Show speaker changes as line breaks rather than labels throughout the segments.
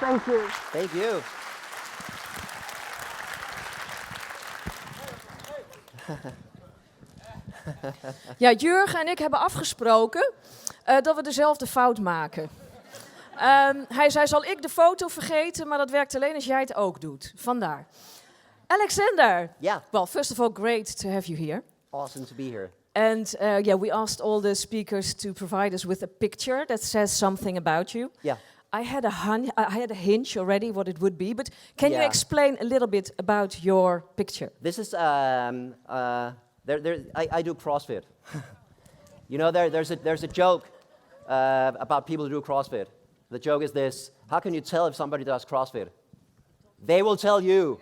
Thank you.
Thank you.
Ja, Jurgen en ik hebben afgesproken dat we dezelfde fout maken. Hij zei, zal ik de foto vergeten, maar dat werkt alleen als jij het ook doet. Vandaar. Alexander.
Yeah.
Well, first of all, great to have you here.
Awesome to be here.
And we asked all the speakers to provide us with a picture that says something about you.
Yeah.
I had a hunch already what it would be, but can you
Yeah.
explain a little bit about your picture?
This is I do CrossFit. You know, there's a joke about people who do CrossFit. The joke is this: how can you tell if somebody does CrossFit? They will tell you.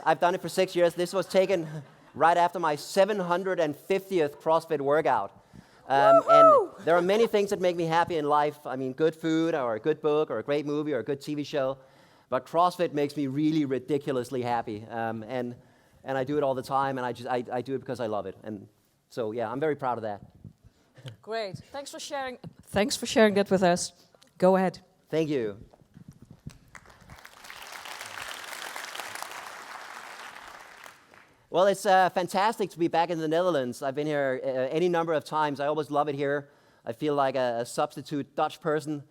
I've done it for 6 years. This was taken right after my 750th CrossFit workout. And there are many things that make me happy in life. I mean, good food, or a good book, or a great movie, or a good TV show. But CrossFit makes me really ridiculously happy. And I do it all the time, and I do it because I love it. And so, yeah, I'm very proud of that.
Great. Thanks for sharing that with us. Go ahead.
Thank you. Well, it's fantastic to be back in the Netherlands. I've been here any number of times. I always love it here. I feel like a substitute Dutch person.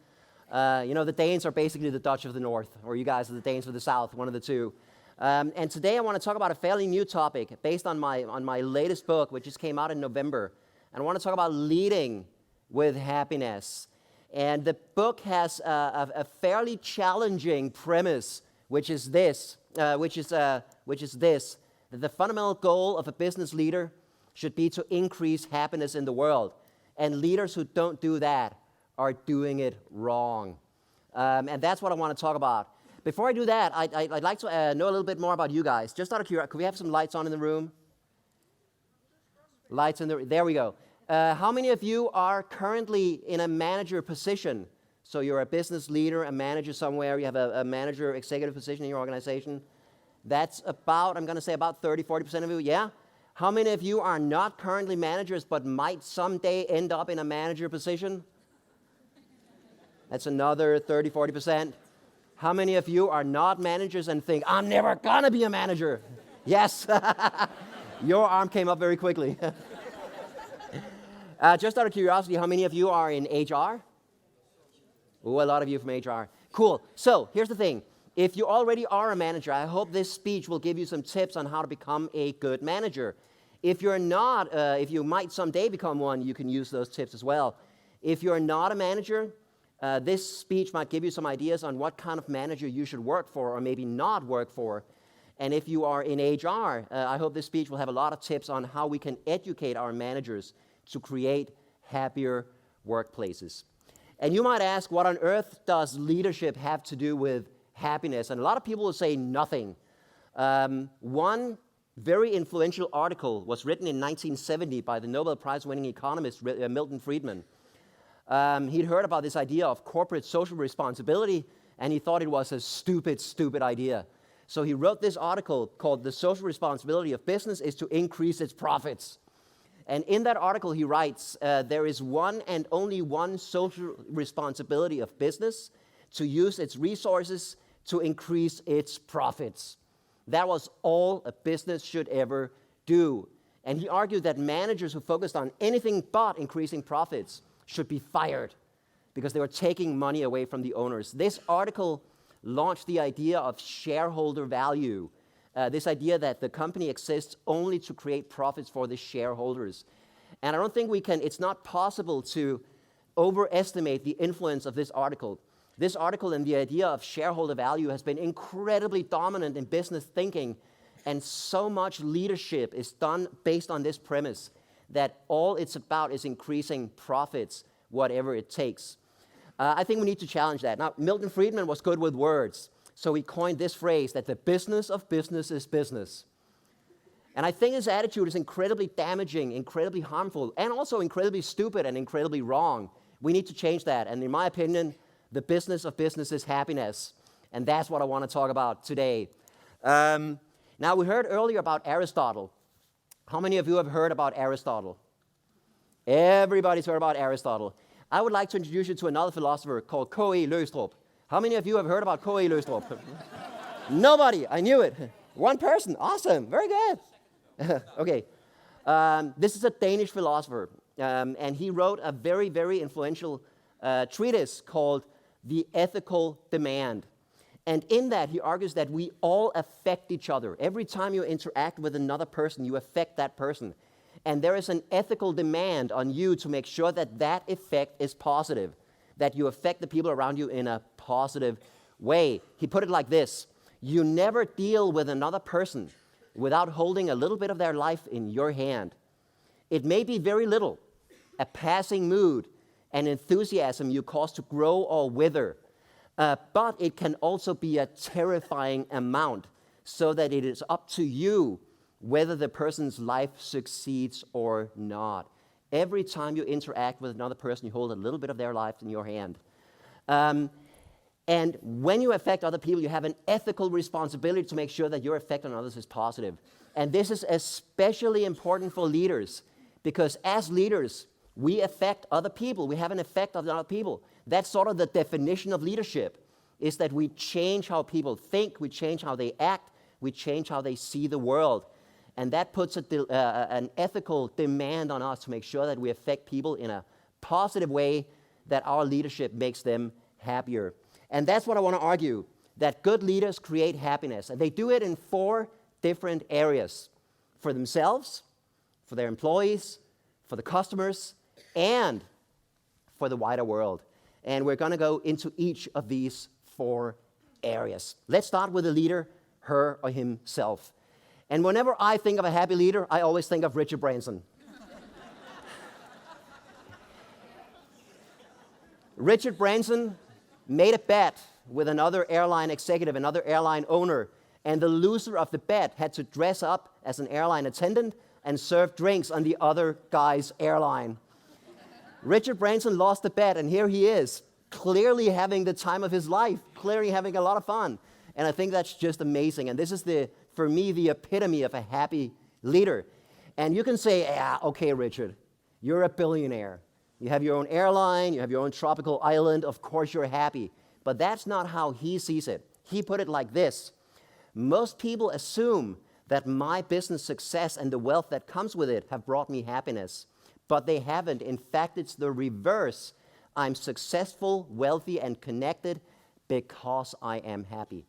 You know, the Danes are basically the Dutch of the North, or you guys are the Danes of the South, one of the two. And today I want to talk about a fairly new topic based on my latest book, which just came out in November. And I want to talk about leading with happiness. And the book has a fairly challenging premise, which is this, that the fundamental goal of a business leader should be to increase happiness in the world. And leaders who don't do that are doing it wrong. And that's what I want to talk about. Before I do that, I'd like to know a little bit more about you guys. Just out of curiosity, could we have some lights on in the room? Lights in the, there we go. How many of you are currently in a manager position? So you're a business leader, a manager somewhere, you have a manager executive position in your organization. That's about, I'm going to say about 30, 40% of you, yeah? How many of you are not currently managers but might someday end up in a manager position? That's another 30, 40%. How many of you are not managers and think, I'm never going to be a manager? Yes. Your arm came up very quickly. Just out of curiosity, how many of you are in HR? Ooh, a lot of you from HR. Cool. So here's the thing. If you already are a manager, I hope this speech will give you some tips on how to become a good manager. If you're not, if you might someday become one, you can use those tips as well. If you're not a manager, this speech might give you some ideas on what kind of manager you should work for or maybe not work for. And if you are in HR, I hope this speech will have a lot of tips on how we can educate our managers to create happier workplaces. And you might ask, what on earth does leadership have to do with happiness? And a lot of people will say nothing. One very influential article was written in 1970 by the Nobel Prize-winning economist Milton Friedman. He'd heard about this idea of corporate social responsibility, and he thought it was a stupid idea. So he wrote this article called "The Social Responsibility of Business is to Increase Its Profits." And in that article he writes, there is one and only one social responsibility of business: to use its resources to increase its profits. That was all a business should ever do. And he argued that managers who focused on anything but increasing profits should be fired because they were taking money away from the owners. This article launched the idea of shareholder value, this idea that the company exists only to create profits for the shareholders. And I don't think it's not possible to overestimate the influence of this article. This article and the idea of shareholder value has been incredibly dominant in business thinking, and so much leadership is done based on this premise that all it's about is increasing profits, whatever it takes. I think we need to challenge that. Now, Milton Friedman was good with words, so he coined this phrase that the business of business is business. And I think his attitude is incredibly damaging, incredibly harmful, and also incredibly stupid and incredibly wrong. We need to change that, and in my opinion, the business of business is happiness, and that's what I want to talk about today. Now, we heard earlier about Aristotle. How many of you have heard about Aristotle? Everybody's heard about Aristotle. I would like to introduce you to another philosopher called K.E. Løgstrup. How many of you have heard about K.E. Løgstrup? Nobody. I knew it. One person. Awesome. Very good. Okay. This is a Danish philosopher, and he wrote a very, very influential treatise called The Ethical Demand. And in that, he argues that we all affect each other. Every time you interact with another person, you affect that person. And there is an ethical demand on you to make sure that that effect is positive, that you affect the people around you in a positive way. He put it like this: you never deal with another person without holding a little bit of their life in your hand. It may be very little, a passing mood, an enthusiasm you cause to grow or wither, but it can also be a terrifying amount, so that it is up to you whether the person's life succeeds or not. Every time you interact with another person, you hold a little bit of their life in your hand. And when you affect other people, you have an ethical responsibility to make sure that your effect on others is positive. And this is especially important for leaders, because as leaders, we affect other people. We have an effect on other people. That's sort of the definition of leadership, is that we change how people think, we change how they act, we change how they see the world. And that puts an ethical demand on us to make sure that we affect people in a positive way, that our leadership makes them happier. And that's what I want to argue, that good leaders create happiness. And they do it in 4 different areas: for themselves, for their employees, for the customers, and for the wider world. And we're going to go into each of these 4 areas. Let's start with the leader, her or himself. And whenever I think of a happy leader, I always think of Richard Branson. Richard Branson made a bet with another airline executive, another airline owner, and the loser of the bet had to dress up as an airline attendant and serve drinks on the other guy's airline. Richard Branson lost the bet, and here he is, clearly having the time of his life, clearly having a lot of fun. And I think that's just amazing. And this is, for me, the epitome of a happy leader. And you can say, okay, Richard, you're a billionaire. You have your own airline, you have your own tropical island, of course you're happy. But that's not how he sees it. He put it like this: most people assume that my business success and the wealth that comes with it have brought me happiness. But they haven't. In fact, it's the reverse. I'm successful, wealthy, and connected because I am happy.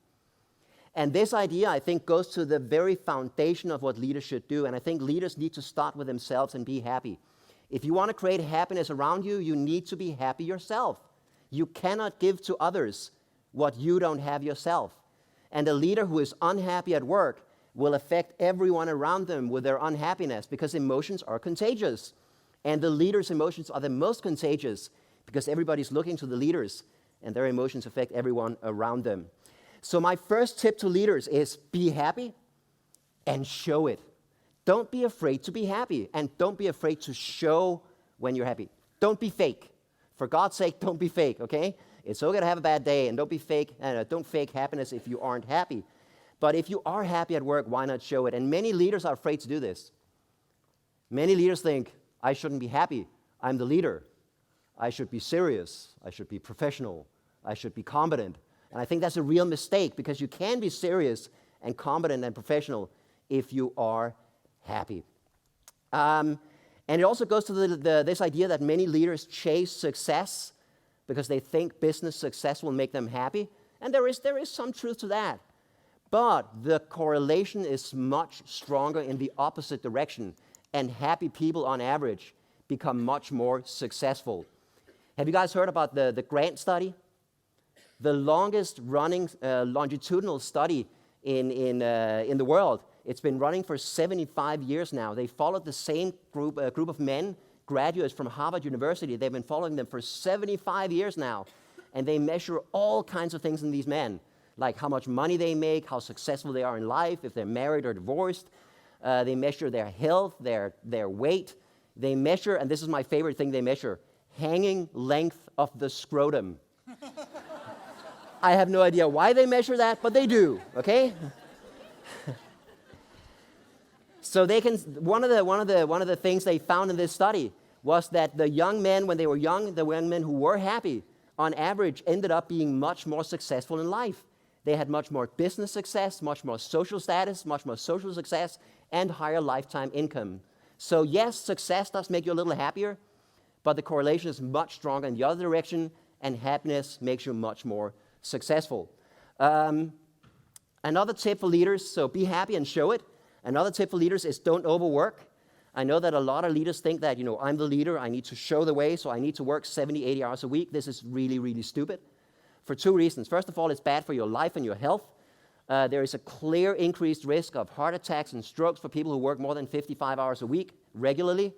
And this idea, I think, goes to the very foundation of what leaders should do. And I think leaders need to start with themselves and be happy. If you want to create happiness around you, you need to be happy yourself. You cannot give to others what you don't have yourself. And a leader who is unhappy at work will affect everyone around them with their unhappiness, because emotions are contagious. And the leader's emotions are the most contagious, because everybody's looking to the leaders, and their emotions affect everyone around them. So my first tip to leaders is be happy and show it. Don't be afraid to be happy, and don't be afraid to show when you're happy. Don't be fake. For God's sake, don't be fake, okay? It's okay to have a bad day, and don't be fake. Don't fake happiness if you aren't happy. But if you are happy at work, why not show it? And many leaders are afraid to do this. Many leaders think, I shouldn't be happy. I'm the leader. I should be serious. I should be professional. I should be competent. And I think that's a real mistake, because you can be serious and competent and professional if you are happy. And it also goes to this idea that many leaders chase success because they think business success will make them happy. And there is some truth to that. But the correlation is much stronger in the opposite direction. And happy people, on average, become much more successful. Have you guys heard about the Grant study? The longest running longitudinal study in the world. It's been running for 75 years now. They followed the same group of men, graduates from Harvard University. They've been following them for 75 years now. And they measure all kinds of things in these men, like how much money they make, how successful they are in life, if they're married or divorced. They measure their health, their weight. They measure, and this is my favorite thing they measure, hanging length of the scrotum. I have no idea why they measure that, but they do, okay? So they can. One of the things they found in this study was that the young men, when they were young, the young men who were happy, on average, ended up being much more successful in life. They had much more business success, much more social status, much more social success, and higher lifetime income. So yes, success does make you a little happier, but the correlation is much stronger in the other direction, and happiness makes you much more successful. Another tip for leaders, so be happy and show it. Another tip for leaders is don't overwork. I know that a lot of leaders think that, I'm the leader, I need to show the way, so I need to work 70, 80 hours a week. This is really, really stupid for two reasons. First of all, it's bad for your life and your health. There is a clear increased risk of heart attacks and strokes for people who work more than 55 hours a week regularly.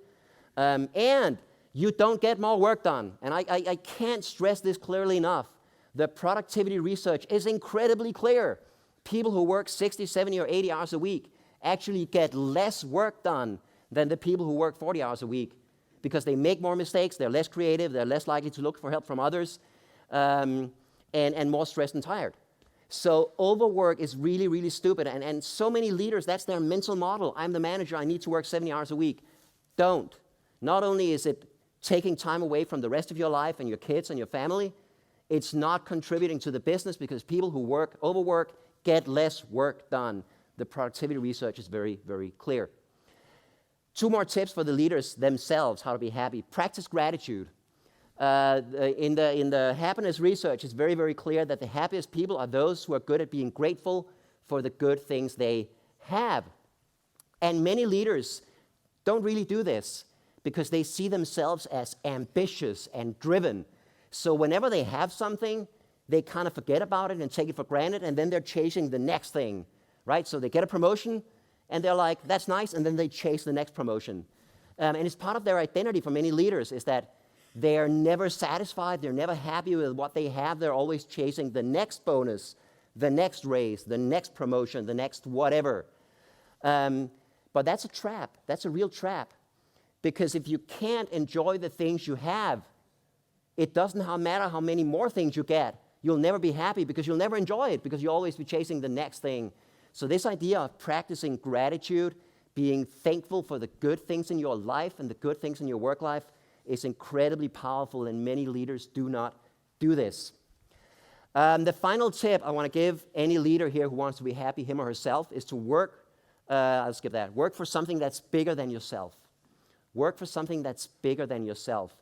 And you don't get more work done. And I can't stress this clearly enough. The productivity research is incredibly clear. People who work 60, 70, or 80 hours a week actually get less work done than the people who work 40 hours a week because they make more mistakes, they're less creative, they're less likely to look for help from others, and more stressed and tired. So overwork is really, really stupid. And so many leaders, that's their mental model. I'm the manager, I need to work 70 hours a week. Don't. Not only is it taking time away from the rest of your life and your kids and your family, it's not contributing to the business because people who overwork, get less work done. The productivity research is very, very clear. Two more tips for the leaders themselves, how to be happy. Practice gratitude. In the happiness research, it's very, very clear that the happiest people are those who are good at being grateful for the good things they have. And many leaders don't really do this because they see themselves as ambitious and driven. So whenever they have something, they kind of forget about it and take it for granted, and then they're chasing the next thing, right? So they get a promotion, and they're like, that's nice, and then they chase the next promotion. And it's part of their identity for many leaders is that they're never satisfied, they're never happy with what they have, they're always chasing the next bonus, the next raise, the next promotion, the next whatever. But that's a trap, that's a real trap. Because if you can't enjoy the things you have, it doesn't matter how many more things you get, you'll never be happy because you'll never enjoy it because you'll always be chasing the next thing. So this idea of practicing gratitude, being thankful for the good things in your life and the good things in your work life is incredibly powerful, and many leaders do not do this. The final tip I want to give any leader here who wants to be happy, him or herself, is to work for something that's bigger than yourself. Work for something that's bigger than yourself.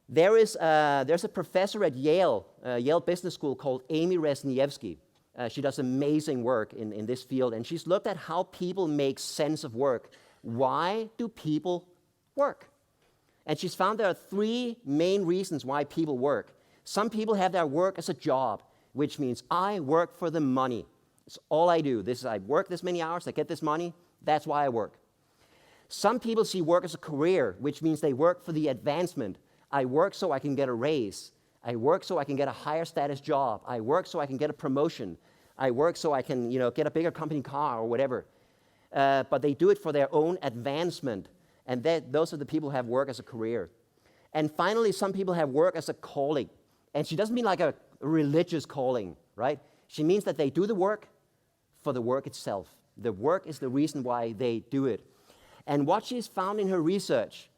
There's a professor at Yale Business School called Amy Resniewski. She does amazing work in this field, and she's looked at how people make sense of work. Why do people work? And she's found there are three main reasons why people work. Some people have their work as a job, which means I work for the money. It's all I do. I work this many hours, I get this money, that's why I work. Some people see work as a career, which means they work for the advancement. I work so I can get a raise. I work so I can get a higher status job. I work so I can get a promotion. I work so I can, get a bigger company car or whatever. But they do it for their own advancement. And those are the people who have work as a career. And finally, some people have work as a calling. And she doesn't mean like a religious calling, right? She means that they do the work for the work itself. The work is the reason why they do it. And what she's found in her research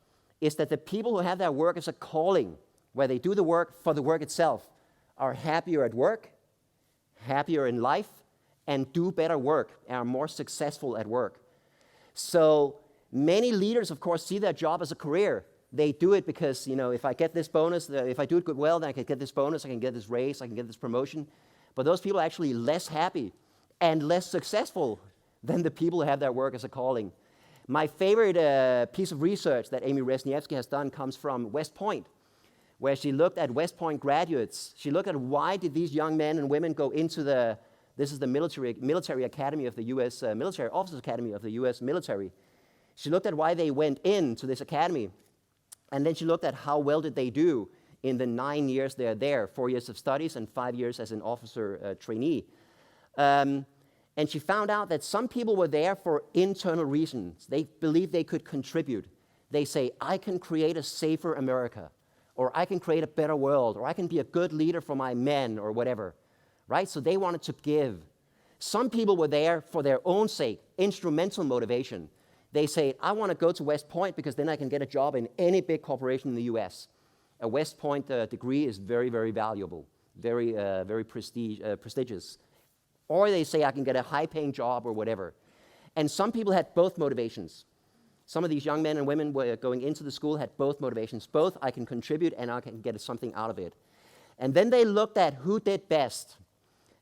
is that the people who have their work as a calling, where they do the work for the work itself, are happier at work, happier in life, and do better work, and are more successful at work. So many leaders, of course, see their job as a career. They do it because, if I get this bonus, if I do it well, then I can get this bonus, I can get this raise, I can get this promotion. But those people are actually less happy and less successful than the people who have their work as a calling. My favorite piece of research that Amy Resniewski has done comes from West Point, where she looked at West Point graduates. She looked at why did these young men and women go into the military academy of the U.S. Military Officers Academy of the U.S. military. She looked at why they went into this academy, and then she looked at how well did they do in the 9 years they're there, 4 years of studies and 5 years as an officer trainee. And she found out that some people were there for internal reasons. They believed they could contribute. They say, I can create a safer America, or I can create a better world, or I can be a good leader for my men, or whatever, right? So they wanted to give. Some people were there for their own sake, instrumental motivation. They say, I want to go to West Point because then I can get a job in any big corporation in the US. A West Point degree is very, very valuable, very prestigious. Or they say, I can get a high-paying job or whatever. And some people had both motivations. Some of these young men and women were going into the school had both motivations. Both, I can contribute and I can get something out of it. And then they looked at who did best.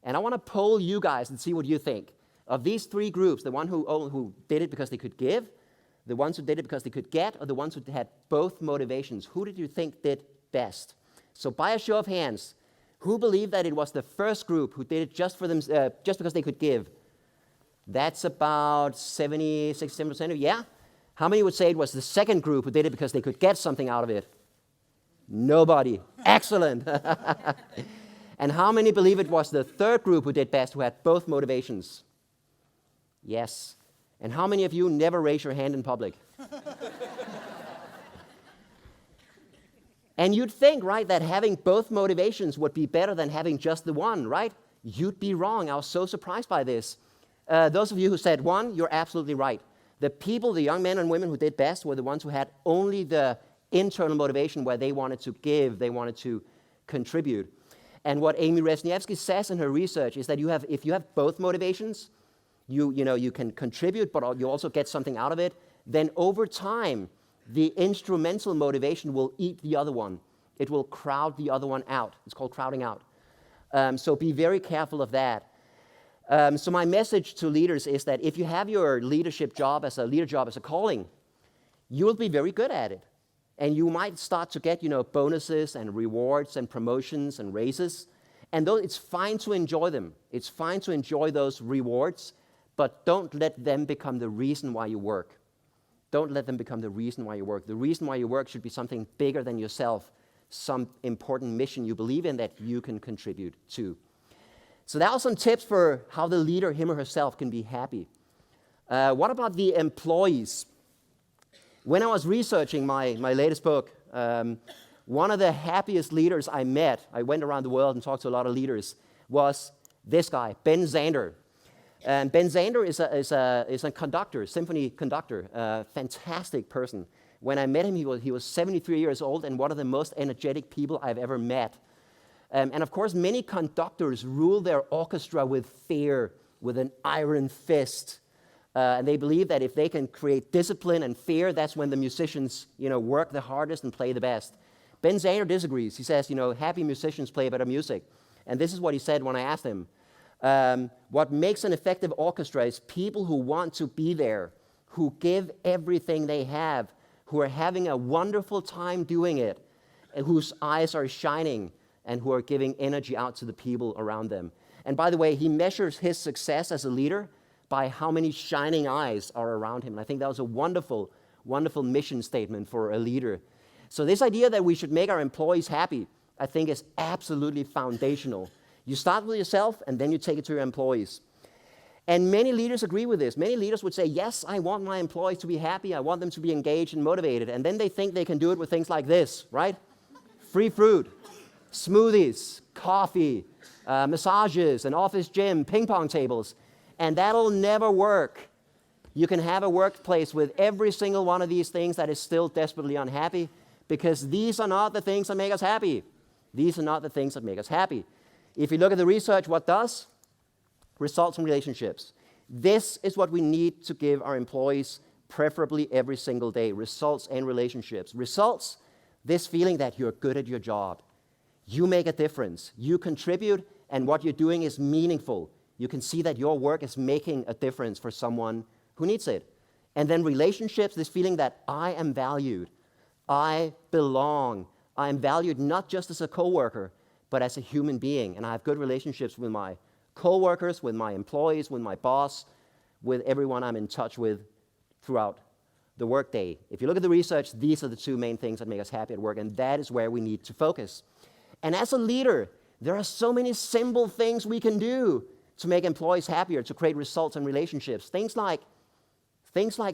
And I want to poll you guys and see what you think. Of these three groups, the one who did it because they could give, the ones who did it because they could get, or the ones who had both motivations, who did you think did best? So by a show of hands, who believed that it was the first group who did it just for them, just because they could give? That's about 67% of, yeah? How many would say it was the second group who did it because they could get something out of it? Nobody. Excellent. And how many believe it was the third group who did best, who had both motivations? Yes. And how many of you never raise your hand in public? And you'd think, right, that having both motivations would be better than having just the one, right? You'd be wrong. I was so surprised by this. Those of you who said one, you're absolutely right. The people, the young men and women who did best were the ones who had only the internal motivation where they wanted to give, they wanted to contribute. And what Amy Resniewski says in her research is that if you have both motivations, you can contribute, but you also get something out of it, then over time, the instrumental motivation will eat the other one. It will crowd the other one out. It's called crowding out. So be very careful of that. So my message to leaders is that if you have your leadership job as a calling, you will be very good at it. And you might start to get, bonuses and rewards and promotions and raises. And it's fine to enjoy them. It's fine to enjoy those rewards, but don't let them become the reason why you work. Don't let them become the reason why you work. The reason why you work should be something bigger than yourself, some important mission you believe in that you can contribute to. So that are some tips for how the leader, him or herself, can be happy. What about the employees? When I was researching my latest book, one of the happiest leaders I met, I went around the world and talked to a lot of leaders, was this guy, Ben Zander. And Ben Zander is a conductor, symphony conductor, fantastic person. When I met him, he was 73 years old and one of the most energetic people I've ever met. And of course, many conductors rule their orchestra with fear, with an iron fist. And they believe that if they can create discipline and fear, that's when the musicians, work the hardest and play the best. Ben Zander disagrees. He says, happy musicians play better music. And this is what he said when I asked him. What makes an effective orchestra is people who want to be there, who give everything they have, who are having a wonderful time doing it, and whose eyes are shining, and who are giving energy out to the people around them. And by the way, he measures his success as a leader by how many shining eyes are around him. And I think that was a wonderful, wonderful mission statement for a leader. So this idea that we should make our employees happy, I think is absolutely foundational. You start with yourself, and then you take it to your employees. And many leaders agree with this. Many leaders would say, yes, I want my employees to be happy. I want them to be engaged and motivated. And then they think they can do it with things like this, right? Free fruit, smoothies, coffee, massages, an office gym, ping pong tables. And that'll never work. You can have a workplace with every single one of these things that is still desperately unhappy, because these are not the things that make us happy. These are not the things that make us happy. If you look at the research, what does? Results and relationships. This is what we need to give our employees, preferably every single day. Results and relationships. Results, this feeling that you're good at your job. You make a difference. You contribute, and what you're doing is meaningful. You can see that your work is making a difference for someone who needs it. And then relationships, this feeling that I am valued. I belong. I am valued not just as a coworker, but as a human being. And I have good relationships with my coworkers, with my employees, with my boss, with everyone I'm in touch with throughout the workday. If you look at the research, these are the two main things that make us happy at work, and that is where we need to focus. And as a leader, there are so many simple things we can do to make employees happier, to create results and relationships. Things like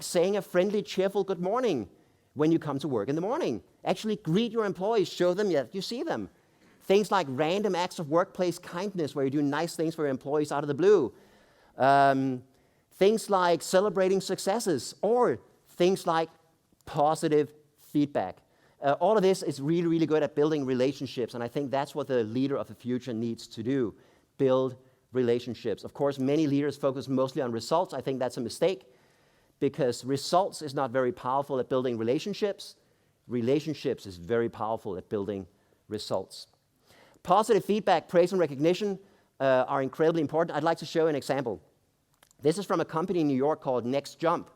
saying a friendly, cheerful good morning when you come to work in the morning. Actually greet your employees, show them that you see them. Things like random acts of workplace kindness where you do nice things for your employees out of the blue. Things like celebrating successes or things like positive feedback. All of this is really, really good at building relationships, and I think that's what the leader of the future needs to do, build relationships. Of course, many leaders focus mostly on results. I think that's a mistake, because results is not very powerful at building relationships. Relationships is very powerful at building results. Positive feedback, praise, and recognition are incredibly important. I'd like to show an example. This is from a company in New York called Next Jump.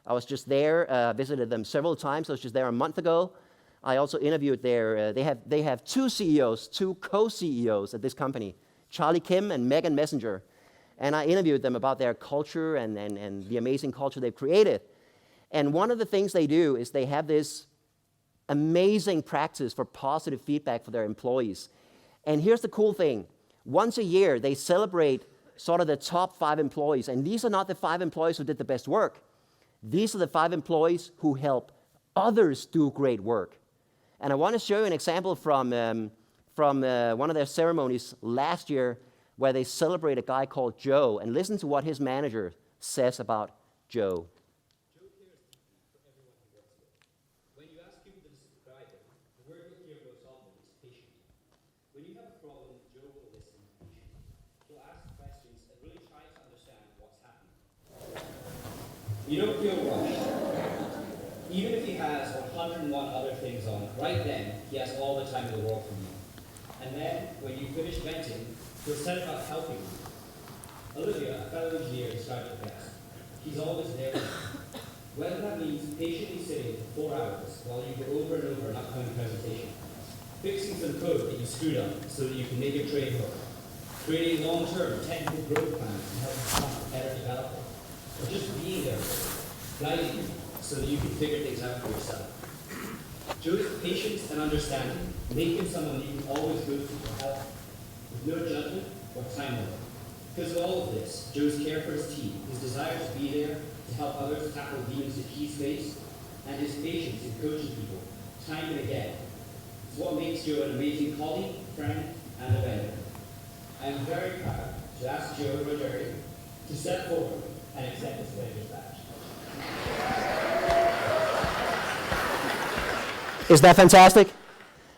I was just there, visited them several times. I was just there a month ago. I also interviewed there. They have two CEOs, two co-CEOs at this company, Charlie Kim and Megan Messenger. And I interviewed them about their culture and the amazing culture they've created. And one of the things they do is they have this amazing practice for positive feedback for their employees. And here's the cool thing. Once a year, they celebrate sort of the top 5 employees. And these are not the 5 employees who did the best work. These are the 5 employees who help others do great work. And I want to show you an example from one of their ceremonies last year where they celebrate a guy called Joe. And listen to what his manager says about Joe.
Joe cares deeply for everyone he works with. When you ask people to describe him, the word you'll hear most often is patient. When you have a problem, Joe will listen patiently. He'll ask questions and really try to understand what's happening. You don't feel rushed. Even if he has 101 other things on, right then, he has all the time in the world for you. And then, when you finish venting, he'll set about helping you. Olivia, a fellow engineer, described it best. He's always there. Whether that means patiently sitting for 4 hours while you go over and over an upcoming presentation, fixing some code that you screwed up so that you can make your trade work, creating long-term technical growth plans to help you become a better developer, or just being there, guiding you so that you can figure things out for yourself. Joe's patience and understanding make him someone that you can always go to for help, with no judgment or time limit. Because of all of this, Joe's care for his team, his desire to be there to help others tackle demons that he's faced, and his patience in coaching people time and again is what makes Joe an amazing colleague, friend, and a vendor. I am very proud to ask Joe Rogeri to step forward and accept his vendor's badge.
Is that fantastic?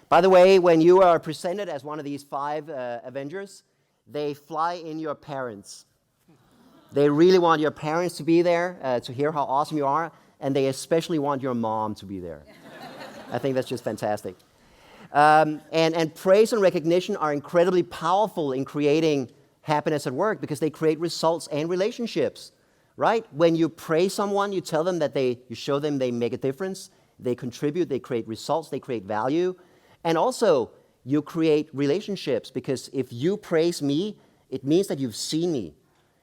By the way, when you are presented as one of these 5 Avengers, they fly in your parents. They really want your parents to be there to hear how awesome you are, and they especially want your mom to be there. I think that's just fantastic. And praise and recognition are incredibly powerful in creating happiness at work because they create results and relationships, right? When you praise someone, you tell them that you show them they make a difference, they contribute, they create results, they create value, and also you create relationships because if you praise me, it means that you've seen me.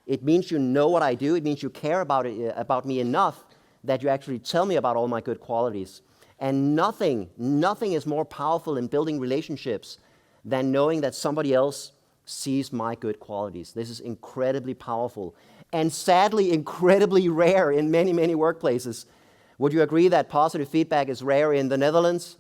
It means you know what I do. It means you care about me enough that you actually tell me about all my good qualities. And nothing is more powerful in building relationships than knowing that somebody else sees my good qualities. This is incredibly powerful and sadly incredibly rare in many, many workplaces. Would you agree that positive feedback is rare in the Netherlands?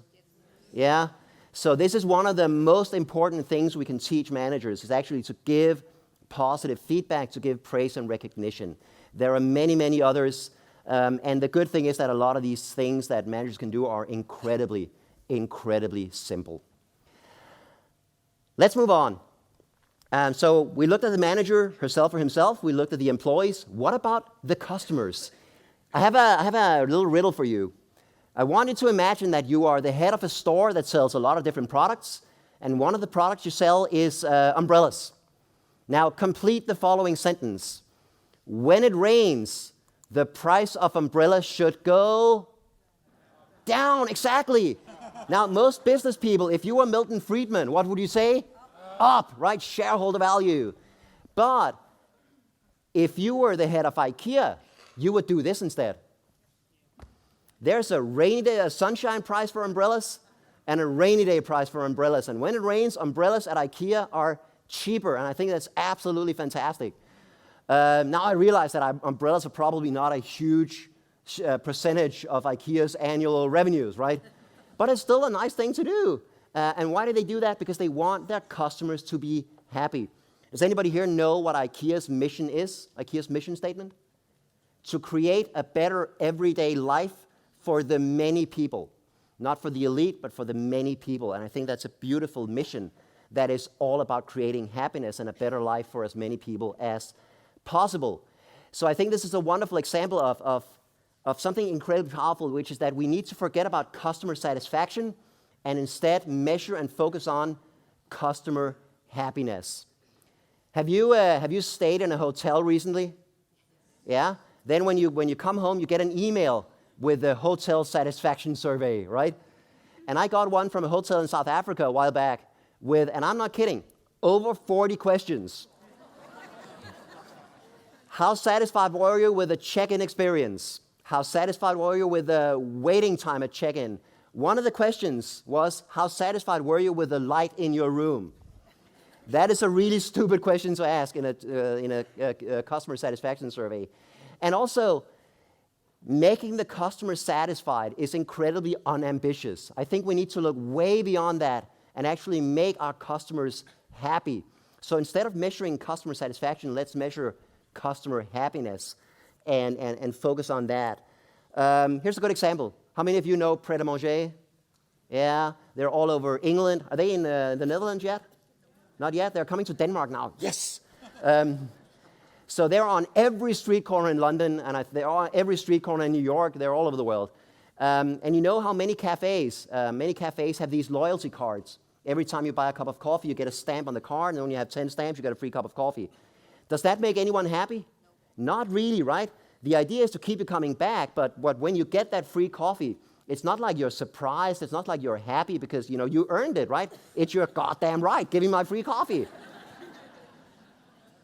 Yeah? So this is one of the most important things we can teach managers is actually to give positive feedback, to give praise and recognition. There are many, many others. And the good thing is that a lot of these things that managers can do are incredibly, incredibly simple. Let's move on. So we looked at the manager, herself or himself. We looked at the employees. What about the customers? I have a little riddle for you. I want you to imagine that you are the head of a store that sells a lot of different products, and one of the products you sell is umbrellas. Now, complete the following sentence. When it rains, the price of umbrellas should go down. Exactly. Now, most business people, if you were Milton Friedman, what would you say? Up, right? Shareholder value. But if you were the head of IKEA, you would do this instead. There's a rainy day, a sunshine price for umbrellas, and a rainy day price for umbrellas. And when it rains, umbrellas at IKEA are cheaper, and I think that's absolutely fantastic. Now I realize that umbrellas are probably not a huge percentage of IKEA's annual revenues, right? But it's still a nice thing to do. And why do they do that? Because they want their customers to be happy. Does anybody here know what IKEA's mission is? IKEA's mission statement? to create a better everyday life for the many people. Not for the elite, but for the many people. And I think that's a beautiful mission that is all about creating happiness and a better life for as many people as possible. So I think this is a wonderful example of something incredibly powerful, which is that we need to forget about customer satisfaction and instead measure and focus on customer happiness. Have you stayed in a hotel recently? Yeah? Then when you come home, you get an email with the hotel satisfaction survey, right? And I got one from a hotel in South Africa a while back with, and I'm not kidding, over 40 questions. How satisfied were you with the check-in experience? How satisfied were you with the waiting time at check-in? One of the questions was, how satisfied were you with the light in your room? That is a really stupid question to ask in a customer satisfaction survey. And also, making the customer satisfied is incredibly unambitious. I think we need to look way beyond that and actually make our customers happy. So instead of measuring customer satisfaction, let's measure customer happiness and focus on that. Here's a good example. How many of you know Pret a Manger? Yeah, they're all over England. Are they in the Netherlands yet? Not yet? They're coming to Denmark now. Yes! So they're on every street corner in London, and they're on every street corner in New York. They're all over the world. And you know how many cafes have these loyalty cards. Every time you buy a cup of coffee, you get a stamp on the card, and when you have 10 stamps, you get a free cup of coffee. Does that make anyone happy? No. Not really, right? The idea is to keep you coming back, but when you get that free coffee, it's not like you're surprised, it's not like you're happy because, you earned it, right? It's your goddamn right. Give me my free coffee.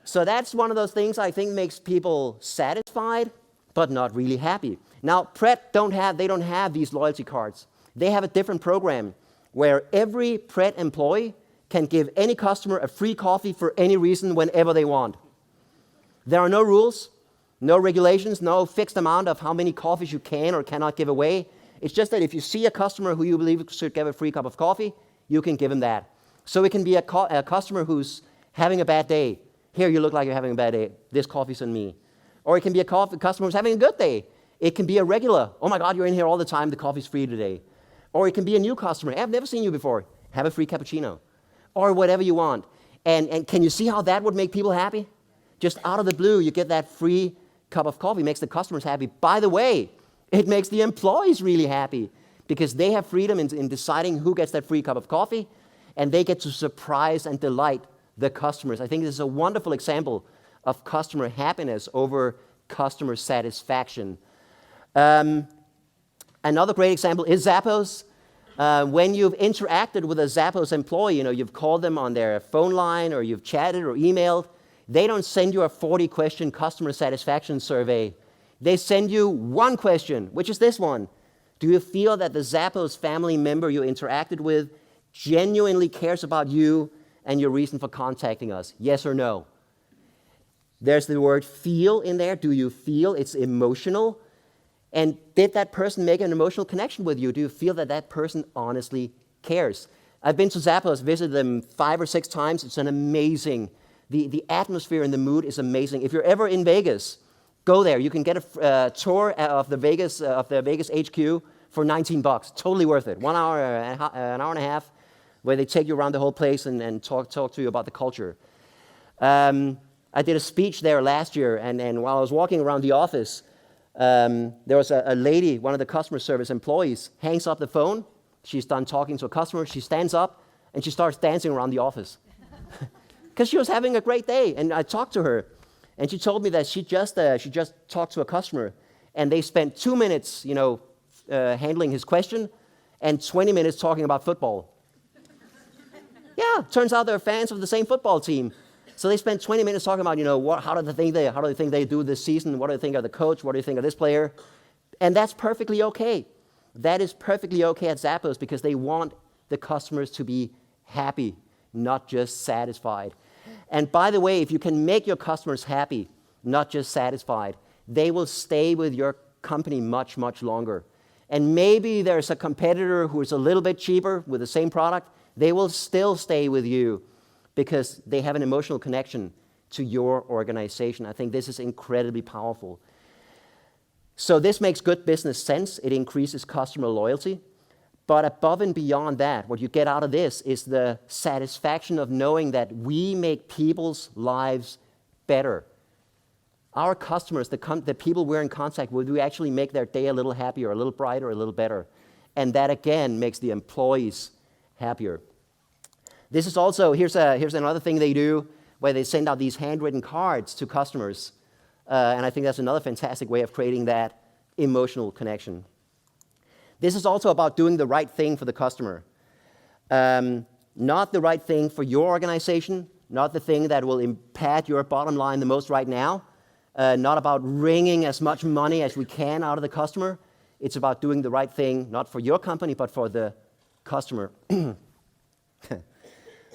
So that's one of those things I think makes people satisfied, but not really happy. Now, Pret don't have these loyalty cards. They have a different program where every Pret employee can give any customer a free coffee for any reason whenever they want. There are no rules, no regulations, no fixed amount of how many coffees you can or cannot give away. It's just that if you see a customer who you believe should get a free cup of coffee, you can give him that. So it can be a customer who's having a bad day. Here, you look like you're having a bad day. This coffee's on me. Or it can be a customer who's having a good day. It can be a regular. Oh my God, you're in here all the time. The coffee's free today. Or it can be a new customer. I've never seen you before. Have a free cappuccino. Or whatever you want. And can you see how that would make people happy? Just out of the blue, you get that free cup of coffee. Makes the customers happy. By the way, it makes the employees really happy because they have freedom in deciding who gets that free cup of coffee, and they get to surprise and delight the customers. I think this is a wonderful example of customer happiness over customer satisfaction. Another great example is Zappos. When you've interacted with a Zappos employee, you've called them on their phone line or you've chatted or emailed, they don't send you a 40-question customer satisfaction survey. They send you one question, which is this one. Do you feel that the Zappos family member you interacted with genuinely cares about you and your reason for contacting us? Yes or no? There's the word feel in there. Do you feel? It's emotional. And did that person make an emotional connection with you? Do you feel that that person honestly cares? I've been to Zappos, visited them 5 or 6 times. It's an amazing, the atmosphere and the mood is amazing. If you're ever in Vegas, go there. You can get a tour of the Vegas HQ for $19. Totally worth it. 1 hour, an hour and a half, where they take you around the whole place and talk to you about the culture. I did a speech there last year, and while I was walking around the office, there was a lady, one of the customer service employees, hangs up the phone. She's done talking to a customer. She stands up, and she starts dancing around the office. Because she was having a great day, and I talked to her. And she told me that she just talked to a customer, and they spent 2 minutes, handling his question, and 20 minutes talking about football. Yeah, turns out they're fans of the same football team. So they spent 20 minutes talking about, how do they think they do this season? What do they think of the coach? What do you think of this player? And that's perfectly okay. That is perfectly okay at Zappos because they want the customers to be happy, not just satisfied. And by the way, if you can make your customers happy, not just satisfied, they will stay with your company much, much longer. And maybe there's a competitor who is a little bit cheaper with the same product. They will still stay with you because they have an emotional connection to your organization. I think this is incredibly powerful. So this makes good business sense. It increases customer loyalty. But above and beyond that, what you get out of this is the satisfaction of knowing that we make people's lives better. Our customers, the people we're in contact with, we actually make their day a little happier, a little brighter, a little better. And that, again, makes the employees happier. This is also, here's another thing they do, where they send out these handwritten cards to customers. And I think that's another fantastic way of creating that emotional connection. This is also about doing the right thing for the customer. Not the right thing for your organization, not the thing that will impact your bottom line the most right now, not about wringing as much money as we can out of the customer. It's about doing the right thing, not for your company, but for the customer.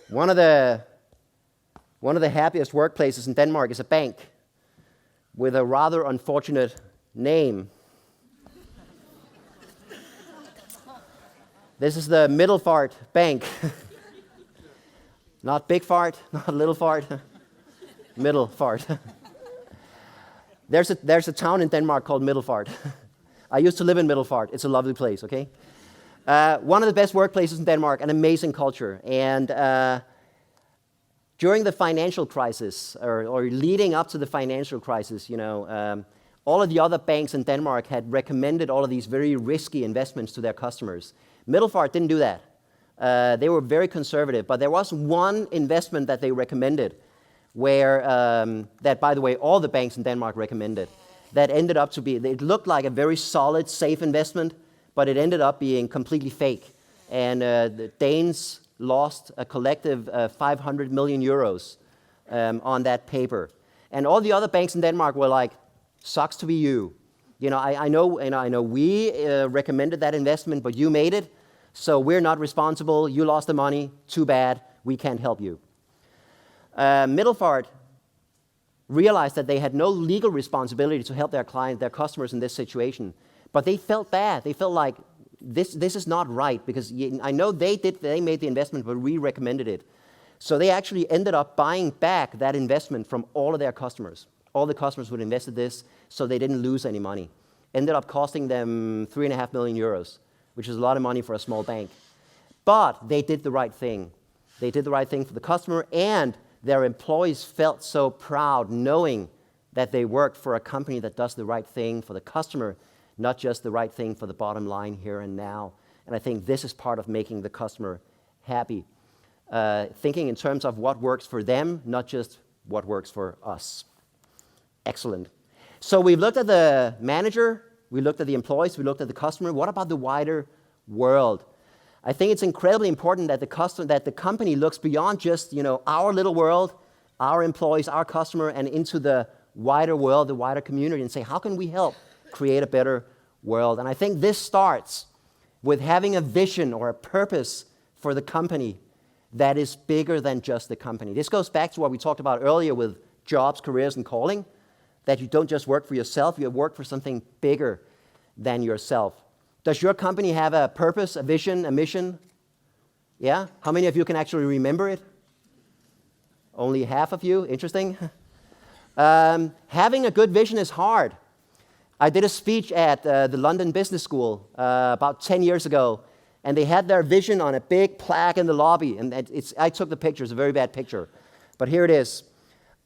One of the happiest workplaces in Denmark is a bank with a rather unfortunate name. This is the Middelfart Bank. Not big fart, not little fart, middle fart. There's a town in Denmark called Middelfart. I used to live in Middelfart. It's a lovely place, okay? One of the best workplaces in Denmark, an amazing culture. And during the financial crisis, or leading up to the financial crisis, all of the other banks in Denmark had recommended all of these very risky investments to their customers. Middelfart didn't do that. They were very conservative, but there was one investment that they recommended, where, that by the way, all the banks in Denmark recommended, that ended up to be, it looked like a very solid, safe investment, but it ended up being completely fake. And the Danes lost a collective 500 million euros on that paper. And all the other banks in Denmark were like, sucks to be you. I know we recommended that investment, but you made it, so we're not responsible. You lost the money. Too bad. We can't help you. Middelfart realized that they had no legal responsibility to help their customers in this situation, but they felt bad. They felt like this is not right, because I know they made the investment, but we recommended it. So they actually ended up buying back that investment from all of their customers. All the customers who had invested this, so they didn't lose any money. Ended up costing them 3.5 million euros, which is a lot of money for a small bank. But they did the right thing. They did the right thing for the customer, and their employees felt so proud knowing that they worked for a company that does the right thing for the customer, not just the right thing for the bottom line here and now. And I think this is part of making the customer happy. Thinking in terms of what works for them, not just what works for us. Excellent. So we've looked at the manager, we looked at the employees, we looked at the customer. What about the wider world? I think it's incredibly important that the company looks beyond just our little world, our employees, our customer, and into the wider world, the wider community, and say, how can we help create a better world? And I think this starts with having a vision or a purpose for the company that is bigger than just the company. This goes back to what we talked about earlier with jobs, careers, and calling, that you don't just work for yourself, you work for something bigger than yourself. Does your company have a purpose, a vision, a mission? Yeah? How many of you can actually remember it? Only half of you? Interesting. Having a good vision is hard. I did a speech at the London Business School about 10 years ago, and they had their vision on a big plaque in the lobby, and I took the picture. It's a very bad picture, but here it is.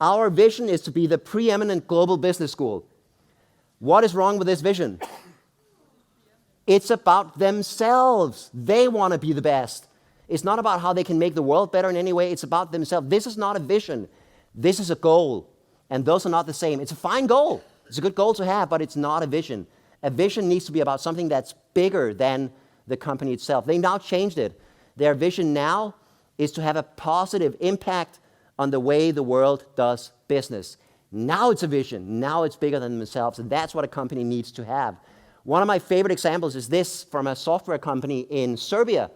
Our vision is to be the preeminent global business school. What is wrong with this vision? It's about themselves. They want to be the best. It's not about how they can make the world better in any way. It's about themselves. This is not a vision. This is a goal. And those are not the same. It's a fine goal. It's a good goal to have, but it's not a vision. A vision needs to be about something that's bigger than the company itself. They now changed it. Their vision now is to have a positive impact on the way the world does business. Now it's a vision. Now it's bigger than themselves, and that's what a company needs to have. One of my favorite examples is this from a software company in Serbia.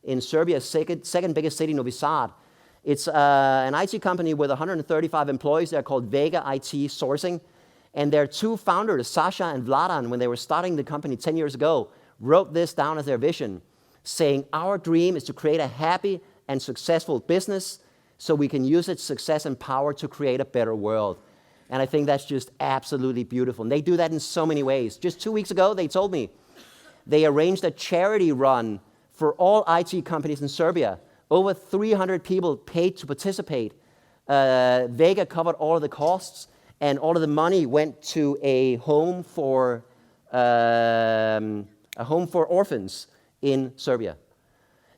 In Serbia's second biggest city, Novi Sad. It's an IT company with 135 employees. They're called Vega IT Sourcing. And their two founders, Sasha and Vladan, when they were starting the company 10 years ago, wrote this down as their vision, saying, our dream is to create a happy and successful business so we can use its success and power to create a better world. And I think that's just absolutely beautiful. And they do that in so many ways. Just 2 weeks ago, they told me they arranged a charity run for all IT companies in Serbia. Over 300 people paid to participate. Vega covered all of the costs, and all of the money went to a home for orphans in Serbia.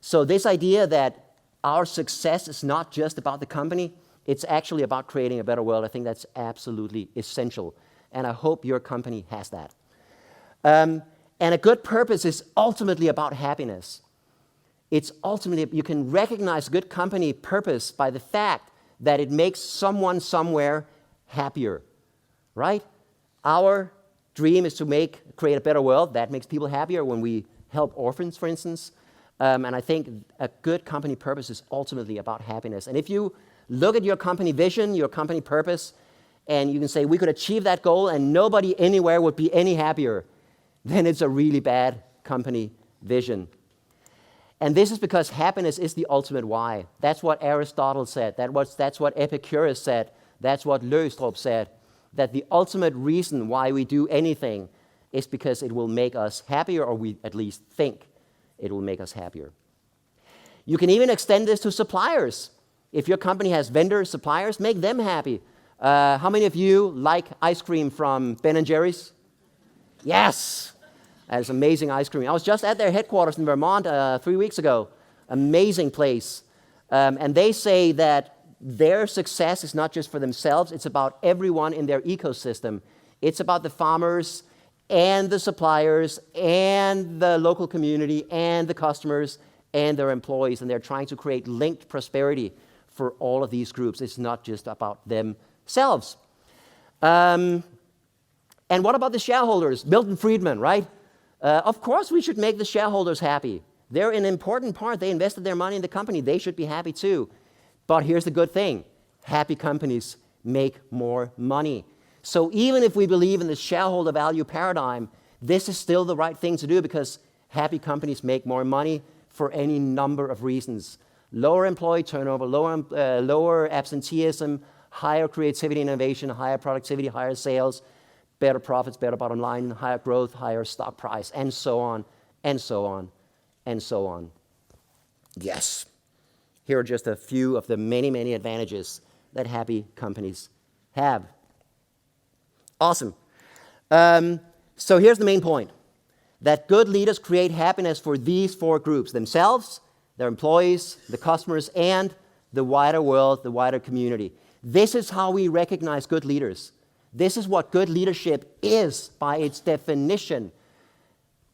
So this idea that our success is not just about the company, it's actually about creating a better world. I think that's absolutely essential, and I hope your company has that. And a good purpose is ultimately about happiness. It's ultimately, you can recognize good company purpose by the fact that it makes someone somewhere happier, right? Our dream is to create a better world. That makes people happier when we help orphans, for instance. And I think a good company purpose is ultimately about happiness. And if you look at your company vision, your company purpose, and you can say, we could achieve that goal and nobody anywhere would be any happier, then it's a really bad company vision. And this is because happiness is the ultimate why. That's what Aristotle said. That's what Epicurus said. That's what Løgstrup said. That the ultimate reason why we do anything is because it will make us happier, or we at least think it will make us happier. You can even extend this to suppliers. If your company has vendors, suppliers, make them happy. How many of you like ice cream from Ben & Jerry's? Yes! That is amazing ice cream. I was just at their headquarters in Vermont 3 weeks ago. Amazing place. And they say that their success is not just for themselves, it's about everyone in their ecosystem. It's about the farmers and the suppliers and the local community and the customers and their employees, and they're trying to create linked prosperity for all of these groups. It's not just about themselves. And what about the shareholders? Milton Friedman, right? Of course we should make the shareholders happy. They're an important part. They invested their money in the company. They should be happy too. But here's the good thing. Happy companies make more money. So even if we believe in the shareholder value paradigm, this is still the right thing to do because happy companies make more money for any number of reasons. Lower employee turnover, lower absenteeism, higher creativity and innovation, higher productivity, higher sales, better profits, better bottom line, higher growth, higher stock price, and so on, and so on, and so on. Yes. Here are just a few of the many, many advantages that happy companies have. Awesome. So here's the main point, that good leaders create happiness for these 4 groups: themselves, their employees, the customers, and the wider world, the wider community. This is how we recognize good leaders. This is what good leadership is by its definition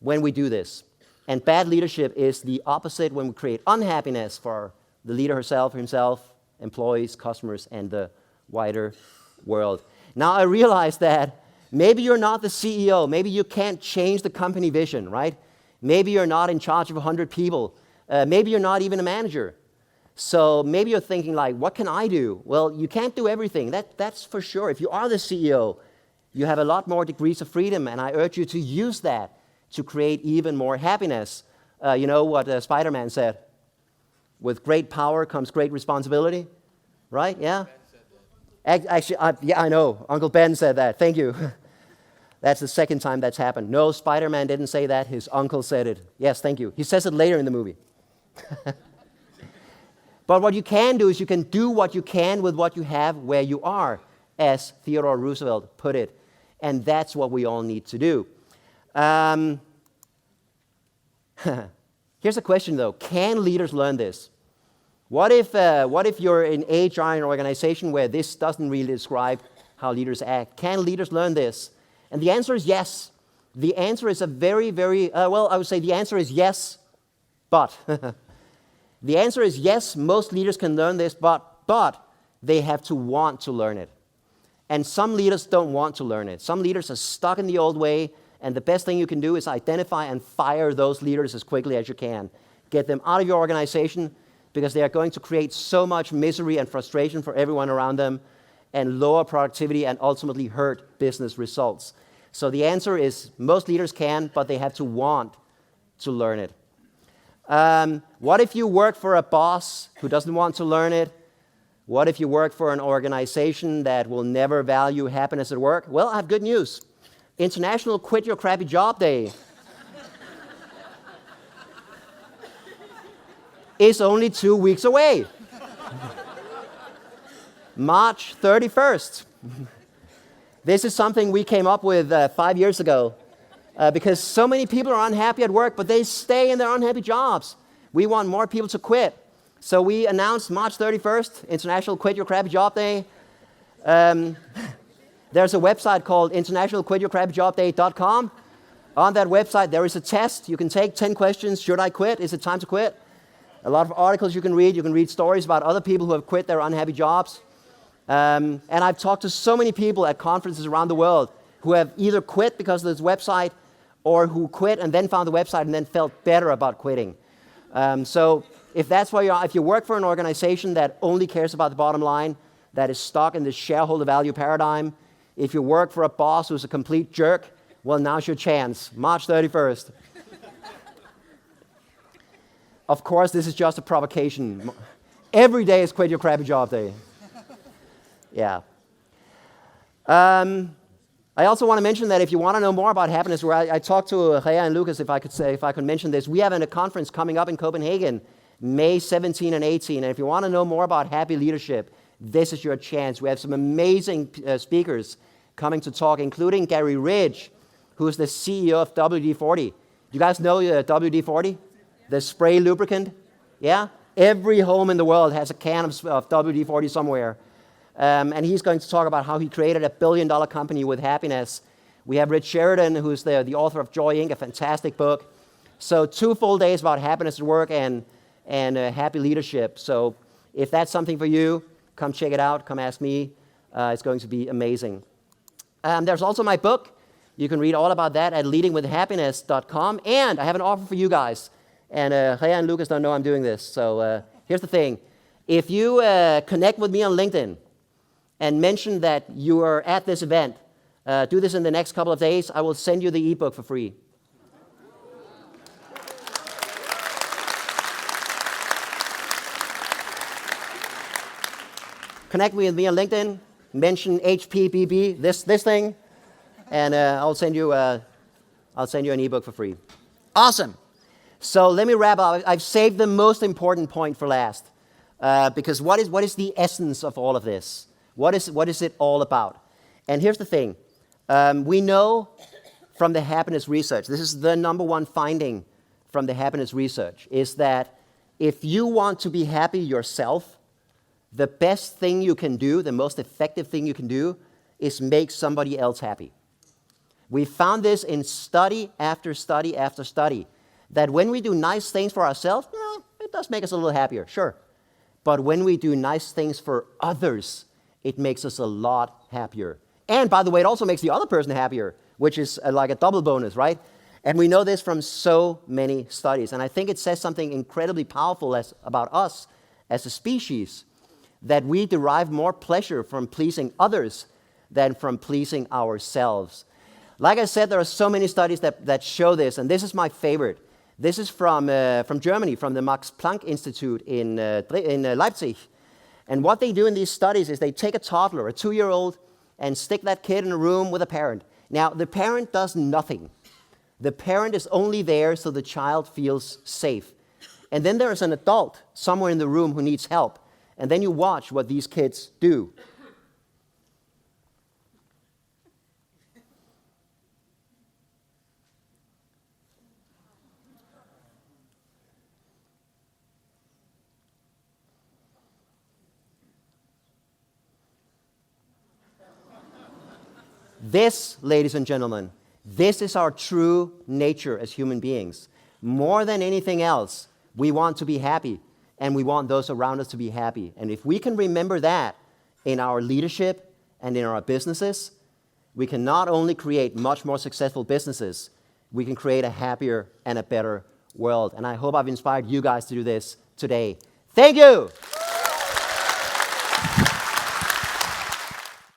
when we do this. And bad leadership is the opposite, when we create unhappiness for the leader herself, himself, employees, customers, and the wider world. Now I realize that maybe you're not the CEO. Maybe you can't change the company vision, right? Maybe you're not in charge of 100 people. Maybe you're not even a manager. So maybe you're thinking like, what can I do? Well, you can't do everything. That's for sure. If you are the CEO, you have a lot more degrees of freedom, and I urge you to use that to create even more happiness. You know what Spider-Man said? With great power comes great responsibility, right? Yeah? Actually, I know. Uncle Ben said that. Thank you. That's the second time that's happened. No, Spider-Man didn't say that. His uncle said it. Yes, thank you. He says it later in the movie. But what you can do is you can do what you can with what you have where you are, as Theodore Roosevelt put it. And that's what we all need to do. Here's a question, though. Can leaders learn this? What if you're in HR in an organization where this doesn't really describe how leaders act? Can leaders learn this? And the answer is yes. The answer is a very, very, I would say the answer is yes, but. The answer is yes, most leaders can learn this, but they have to want to learn it. And some leaders don't want to learn it. Some leaders are stuck in the old way, and the best thing you can do is identify and fire those leaders as quickly as you can. Get them out of your organization, because they are going to create so much misery and frustration for everyone around them, and lower productivity and ultimately hurt business results. So the answer is most leaders can, but they have to want to learn it. What if you work for a boss who doesn't want to learn it? What if you work for an organization that will never value happiness at work? Well, I have good news. International Quit Your Crappy Job Day is only 2 weeks away. March 31st. This is something we came up with 5 years ago because so many people are unhappy at work, but they stay in their unhappy jobs. We want more people to quit. So we announced March 31st, International Quit Your Crappy Job Day. There's a website called internationalquityourcrappyjobday.com. On that website, there is a test. You can take 10 questions. Should I quit? Is it time to quit? A lot of articles you can read. You can read stories about other people who have quit their unhappy jobs. And I've talked to so many people at conferences around the world who have either quit because of this website or who quit and then found the website and then felt better about quitting. So if that's where you are, if you work for an organization that only cares about the bottom line, that is stuck in this shareholder value paradigm, if you work for a boss who's a complete jerk, well, now's your chance, March 31st. Of course, this is just a provocation. Every day is Quit Your Crappy Job Day. Yeah. I also want to mention that if you want to know more about happiness, where I talked to Rhea and Lucas, if I could mention this, we have a conference coming up in Copenhagen, May 17 and 18. And if you want to know more about happy leadership, this is your chance. We have some amazing speakers coming to talk, including Gary Ridge, who's the CEO of WD-40. You guys know WD-40? The spray lubricant? Yeah? Every home in the world has a can of WD-40 somewhere. And he's going to talk about how he created a $1 billion company with happiness. We have Rich Sheridan, who's the author of Joy Inc., a fantastic book. So 2 full days about happiness at work and happy leadership. So if that's something for you, come check it out. Come ask me. It's going to be amazing. There's also my book. You can read all about that at leadingwithhappiness.com. And I have an offer for you guys. And Rhea and Lucas don't know I'm doing this. So here's the thing. If you connect with me on LinkedIn and mention that you are at this event, do this in the next couple of days, I will send you the ebook for free. Connect with me on LinkedIn, mention HPBB, this thing, and I'll send you an ebook for free. Awesome. So let me wrap up. I've saved the most important point for last, because what is the essence of all of this? What is it all about? And here's the thing. We know from the happiness research, this is the number one finding from the happiness research, is that if you want to be happy yourself, the best thing you can do, the most effective thing you can do, is make somebody else happy. We found this in study after study after study, that when we do nice things for ourselves, it does make us a little happier, sure. But when we do nice things for others, it makes us a lot happier. And by the way, it also makes the other person happier, which is like a double bonus, right? And we know this from so many studies. And I think it says something incredibly powerful about us as a species, that we derive more pleasure from pleasing others than from pleasing ourselves. Like I said, there are so many studies that show this, and this is my favorite. This is from Germany, from the Max Planck Institute in Leipzig. And what they do in these studies is they take a toddler, a 2-year-old, and stick that kid in a room with a parent. Now, the parent does nothing. The parent is only there so the child feels safe. And then there is an adult somewhere in the room who needs help. And then you watch what these kids do. This, ladies and gentlemen, this is our true nature as human beings. More than anything else, we want to be happy, and we want those around us to be happy. And if we can remember that in our leadership and in our businesses, we can not only create much more successful businesses, we can create a happier and a better world. And I hope I've inspired you guys to do this today. Thank you!